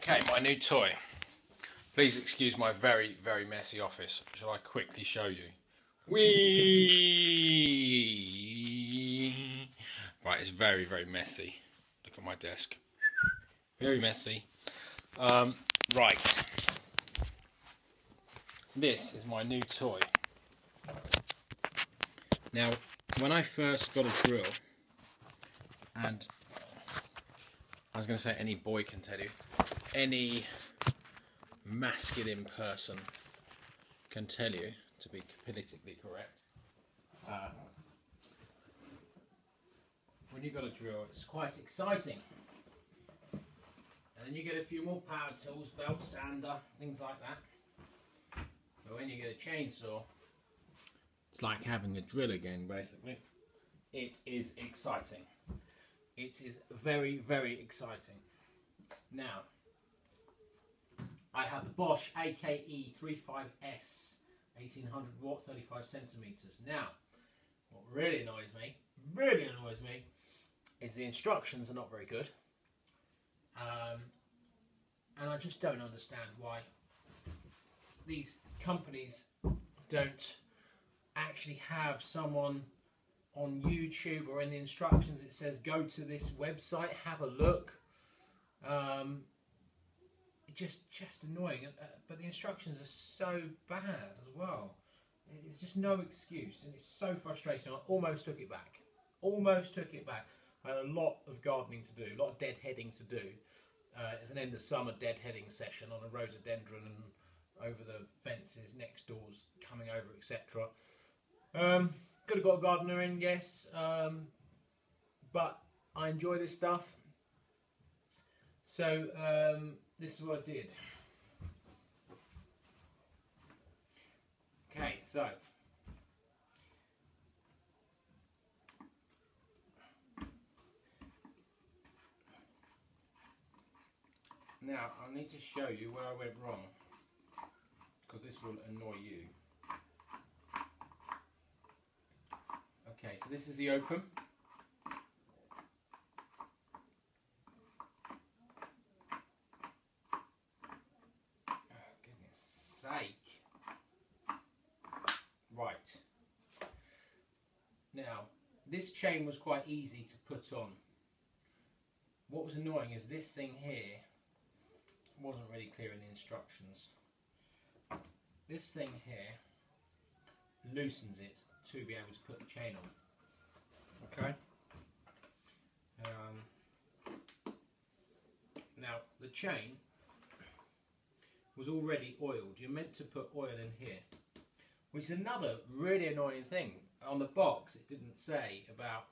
Okay, my new toy. Please excuse my very, very messy office. Shall I quickly show you? Whee! Right, it's very, very messy. Look at my desk. Very messy. Right. This is my new toy. Now, when I first got a drill, and I was going to say any boy can tell you, any masculine person can tell you, to be politically correct, when you've got a drill, it's quite exciting. And then you get a few more power tools, belt sander, things like that. But when you get a chainsaw, it's like having a drill again, basically. It is exciting. It is very, very exciting. Now, I have the Bosch AKE 35S, 1800 watt, 35 centimeters. Now, what really annoys me, is the instructions are not very good. And I just don't understand why these companies don't actually have someone on YouTube or in the instructions it says go to this website, have a look. Just annoying, but the instructions are so bad as well. It's just no excuse, and it's so frustrating. I almost took it back. I had a lot of gardening to do, a lot of deadheading to do. It's an end of summer deadheading session on a rhododendron and over the fences, next doors coming over, etc. Could have got a gardener in, yes, but I enjoy this stuff. So this is what I did. Okay, so now I need to show you where I went wrong, because this will annoy you. Okay, so this is the open. Oh, goodness sake. Right. Now, this chain was quite easy to put on. What was annoying is this thing here wasn't really clear in the instructions. This thing here loosens it to be able to put the chain on. Okay. Now the chain was already oiled. You're meant to put oil in here, which is another really annoying thing. On the box it didn't say about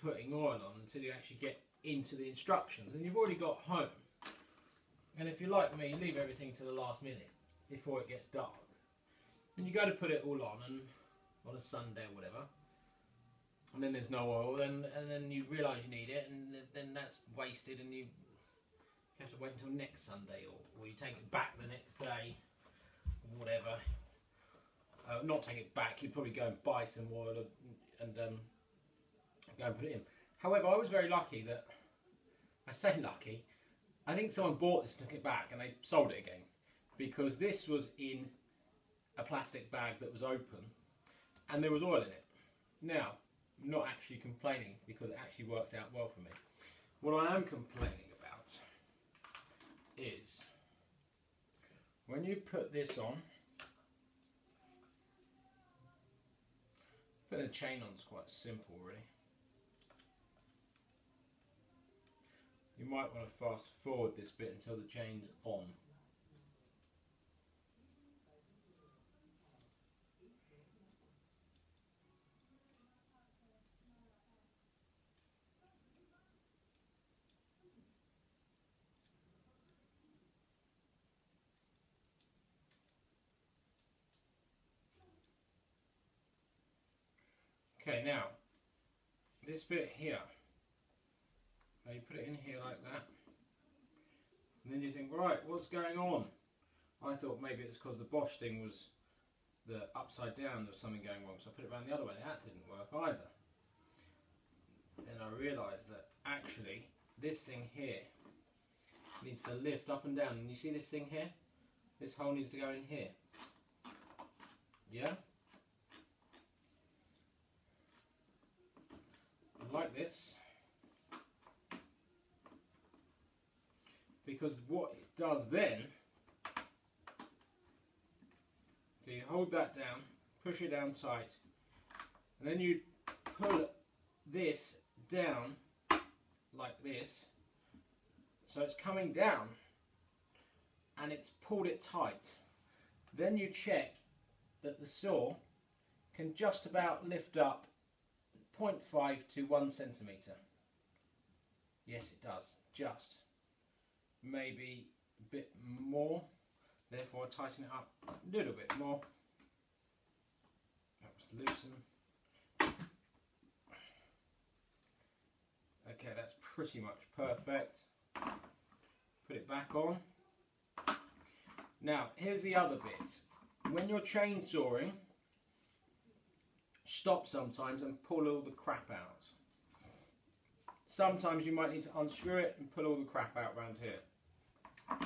putting oil on until you actually get into the instructions, and you've already got home. And if you're like me, you leave everything to the last minute before it gets dark. And you go to put it all on, and on a Sunday or whatever, and then there's no oil, and then you realise you need it, and then that's wasted, and you have to wait until next Sunday, or you take it back the next day, or whatever. Not take it back, you'd probably go and buy some oil and go and put it in. However, I was very lucky that, I say lucky, I think someone bought this, took it back, and they sold it again, because this was in a plastic bag that was open, and there was oil in it. Now, I'm not actually complaining, because it actually worked out well for me. What I am complaining about is when you put this on, putting the chain on is quite simple, really. You might want to fast forward this bit until the chain's on. Okay, now, this bit here, now you put it in here like that, and then you think, right, what's going on? I thought maybe it's because the Bosch thing was the upside down, there was something going wrong, so I put it around the other way, and that didn't work either. Then I realised that actually, this thing here needs to lift up and down. And you see this thing here? This hole needs to go in here. Yeah? Like this. Because what it does then, so you hold that down, push it down tight, and then you pull this down like this, so it's coming down and it's pulled it tight. Then you check that the saw can just about lift up 0.5 to 1 centimetre. Yes, it does, just. Maybe a bit more, therefore I tighten it up a little bit more. That was loosen. Okay, that's pretty much perfect. Put it back on. Now, here's the other bit. When you're chainsawing, stop sometimes and pull all the crap out. Sometimes you might need to unscrew it and pull all the crap out around here.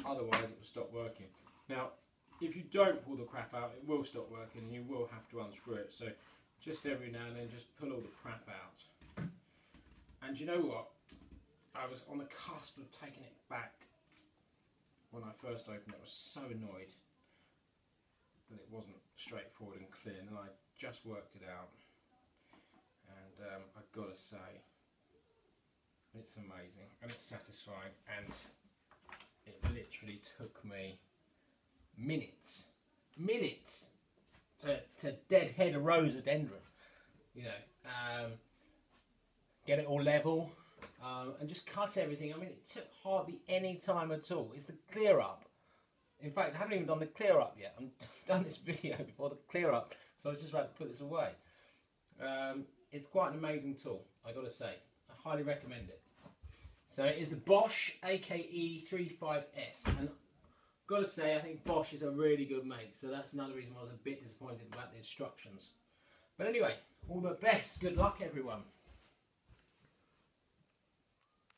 Otherwise it will stop working. Now, if you don't pull the crap out, it will stop working and you will have to unscrew it. So just every now and then just pull all the crap out. And you know what? I was on the cusp of taking it back when I first opened it. I was so annoyed that it wasn't straightforward and clear, and I just worked it out. And I've got to say, it's amazing and it's satisfying, and it literally took me minutes to deadhead a rhododendron, you know, get it all level, and just cut everything. I mean, it took hardly any time at all. It's the clear up. In fact, I haven't even done the clear up yet. I've done this video before the clear up, so I was just about to put this away. It's quite an amazing tool, I got to say. I highly recommend it. So it is the Bosch AKE 35S, and I've got to say I think Bosch is a really good make, so that's another reason why I was a bit disappointed about the instructions. But anyway, all the best, good luck everyone.